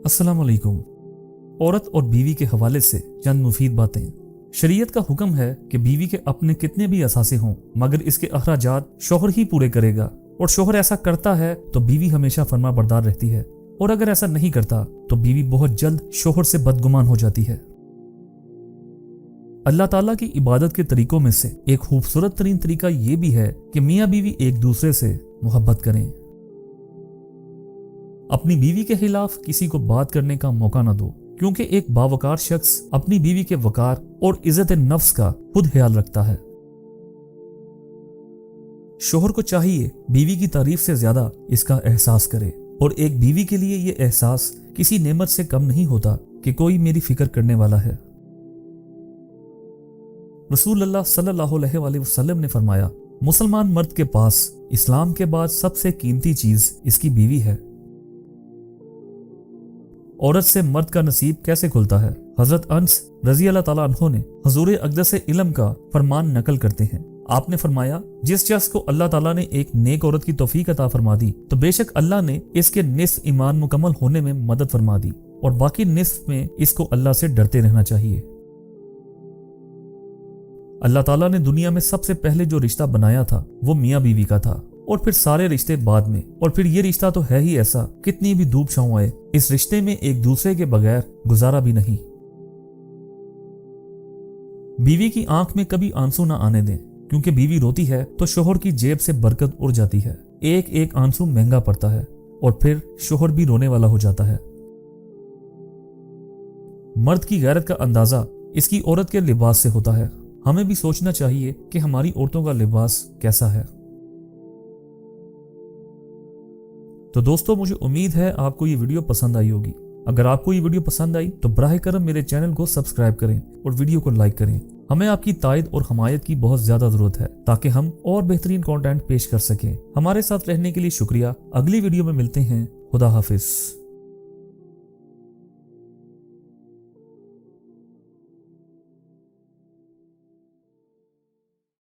अस्सलाम वालेकुम। औरत और बीवी के हवाले से चंद मुफीद बातें। शरीयत का हुक्म है कि बीवी के अपने कितने भी असासे हों मगर इसके अखराजात शोहर ही पूरे करेगा, और शोहर ऐसा करता है तो बीवी हमेशा फर्मा बरदार रहती है, और अगर ऐसा नहीं करता तो बीवी बहुत जल्द शोहर से बदगुमान हो जाती है। अल्लाह ताला की इबादत के तरीकों में से एक खूबसूरत तरीन तरीका ये भी है कि मियाँ बीवी एक दूसरे से मोहब्बत करें। अपनी बीवी के खिलाफ किसी को बात करने का मौका न दो, क्योंकि एक बावकार शख्स अपनी बीवी के वकार और इज्जत नफ्स का खुद ख्याल रखता है। शोहर को चाहिए बीवी की तारीफ से ज्यादा इसका एहसास करे, और एक बीवी के लिए ये एहसास किसी नेमत से कम नहीं होता कि कोई मेरी फिक्र करने वाला है। रसूलुल्लाह सल्लल्लाहु अलैहि वसल्लम ने फरमाया, मुसलमान मर्द के पास इस्लाम के बाद सबसे कीमती चीज इसकी बीवी है। औरत से मर्द का नसीब कैसे खुलता है? हजरत अनस रजी अल्लाह ताला अन्हो ने हुजूर अक़दस से इल्म का फरमान नकल करते हैं। आपने फरमाया, जिस शख्स को अल्लाह ताला ने एक नेक औरत की तौफीक अता फरमा दी तो बेशक अल्लाह ने इसके निस्फ ईमान मुकम्मल होने में मदद फरमा दी, और बाकी निस्फ में इसको अल्लाह से डरते रहना चाहिए। अल्लाह ताला ने दुनिया में सबसे पहले जो रिश्ता बनाया था वो मियाँ बीवी का था, और फिर सारे रिश्ते बाद में, और फिर ये रिश्ता तो है ही ऐसा, कितनी भी धूप छांव आए इस रिश्ते में एक दूसरे के बगैर गुजारा भी नहीं। बीवी की आंख में कभी आंसू ना आने दें, क्योंकि बीवी रोती है तो शोहर की जेब से बरकत उड़ जाती है। एक एक आंसू महंगा पड़ता है और फिर शोहर भी रोने वाला हो जाता है। मर्द की गैरत का अंदाजा इसकी औरत के लिबास से होता है। हमें भी सोचना चाहिए कि हमारी औरतों का लिबास कैसा है। तो दोस्तों, मुझे उम्मीद है आपको ये वीडियो पसंद आई होगी। अगर आपको ये वीडियो पसंद आई तो बराह करम मेरे चैनल को सब्सक्राइब करें और वीडियो को लाइक करें। हमें आपकी तायद और हमायत की बहुत ज्यादा जरूरत है ताकि हम और बेहतरीन कंटेंट पेश कर सकें। हमारे साथ रहने के लिए शुक्रिया। अगली वीडियो में मिलते हैं। खुदा हाफिज।